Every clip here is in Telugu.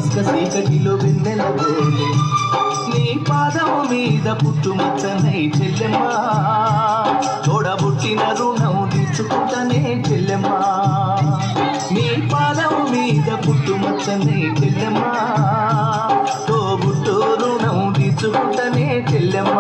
మస్క చీకటిలో వెన్నెల బోలే నీ పాదము మీద పుట్టుమచ్చనై చెల్లెమ్మ తోడబుట్టిన రుణం తీర్చుకుంటనే చెల్లెమ్మ నీ పాదము మీద పుట్టుమచ్చనై చెల్లెమ్మ తోబుట్టు రుణం తీర్చుకుంటనే చెల్లెమ్మ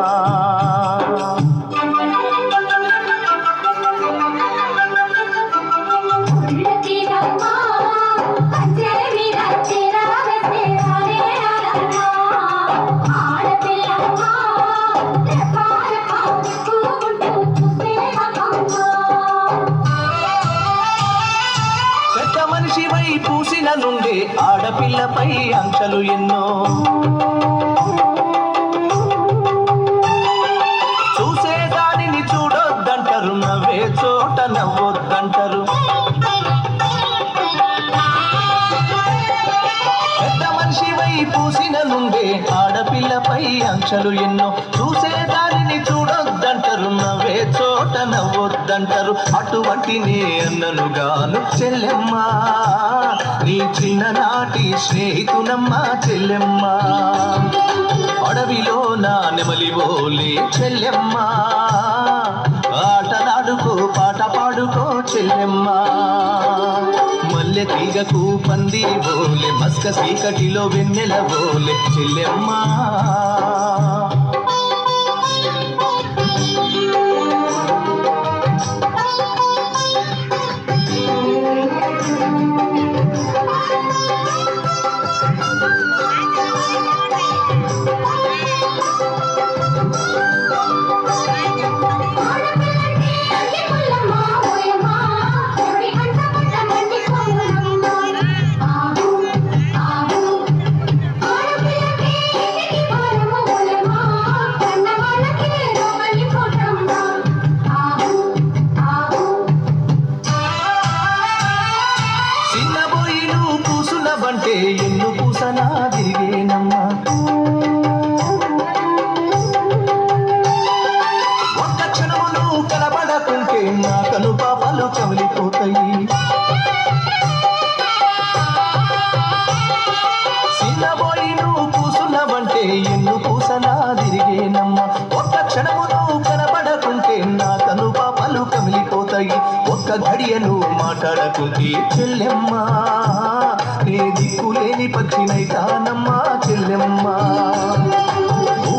మనిషివై పూసిన నుండే ఆడపిల్లపై ఆంక్షలు ఎన్నో చూసే దానిని చూడొద్దంటారు నవ్వే చోట నవ్వొద్దంటారు పెద్ద మనిషివై పూసిన నుండే ఆడపిల్లపై ఆంక్షలు ఎన్నో చూసే దానిని చూడొద్దంటారు నవ్వే చోట నవ్వొద్దంటారు అటువంటి నే అన్ననుగాను చెల్లెమ్మ నీ చిన్ననాటి స్నేహితునమ్మ చెల్లెమ్మ అడవిలో నా నెమలివోలే చెల్లెమ్మ ఆటలాడుకో పాట పాడుకో చెల్లెమ్మ మల్లె తీగకు పందిరి బోలే మస్క చీకటిలో వెన్నెల బోలే చెల్లెమ్మ అంటే ఎన్ను పూసనా తిరిగేనమ్మా ఒక్క క్షణమును కనబడకుంటే నా కను పాపాలు కమిలిపోతాయి చిన్నబోయి నువ్వు పూసున్నావంటే ఎన్ను పూసనా తిరిగేనమ్మా ఒక్క క్షణమును కనబడకుంటే నా కను పాపాలు కమిలిపోతాయి ఒక్క ఘడియను మాట్లాడకుంటే చెల్లెమ్మ నే దిక్కులేని పక్షినైతానమ్మా చెల్లెమ్మ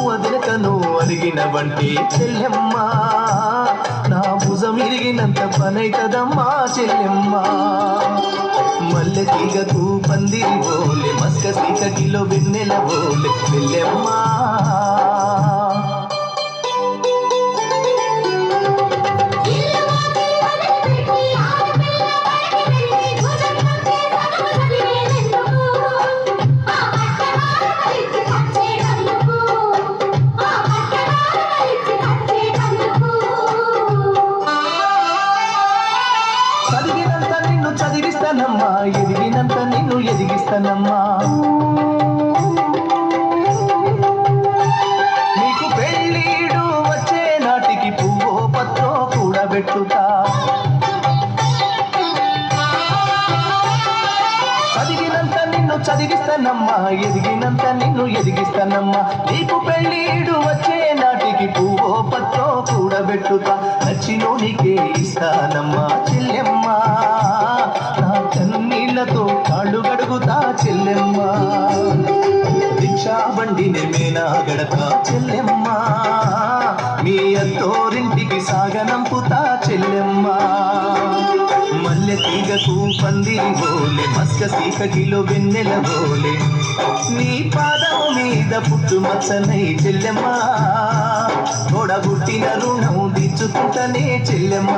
వదలకను అరిగిన వంటి చెల్లెమ్మ నా భుజం ఇరిగినంత పనైతదమ్మా చెల్లెమ్మ మల్లె తీగకు పందిరి బోలే మస్క చీకటిలో వెన్నెల బోలే చెల్లెమ్మ చదివినంత నిన్ను చదివిస్తానమ్మా ఎదిగినంత నిన్ను ఎదిగిస్తానమ్మా నీకు పెళ్ళీడు వచ్చే నాటికి పువ్వో పత్రో కూడబెట్టుతా చదివినంత నిన్ను చదివిస్తానమ్మా ఎదిగినంత నిన్ను ఎదిగిస్తానమ్మా నీకు పెళ్ళీడు వచ్చే నాటికి పువ్వో పత్రో కూడబెట్టుతా నచ్చినోనికే ఇస్తానమ్మా చెల్లెమ్మ నా కన్నీళ్లతో కాళ్ళు గడుగుతా చెల్లెమ్మ రిక్షా బండిని మేనా గడతా చెల్లెమ్మ మీ అత్తోరింటికి సాగనంపుతా చెల్లెమ్మ మల్లె తీగకు పందిరి బోలే మస్క చీకటిలో వెన్నెల బోలే నీ పాదము మీద పుట్టుమచ్చనై చెల్లెమ్మ తోడబుట్టిన రుణం తీర్చుకుంటనే చెల్లెమ్మ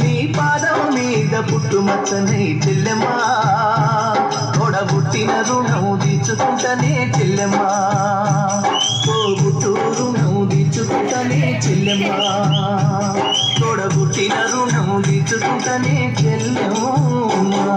నీ పాదము మీద పుట్టుమచ్చనై చెల్లెమ్మ తోడబుట్టిన రుణం తీర్చుకుంటనే చెల్లెమ్మ తోబుట్టు రుణం తీర్చుకుంటనే చెల్లెమ్మ తోడబుట్టిన రుణం తీర్చుకుంటనే చెల్లెమ్మ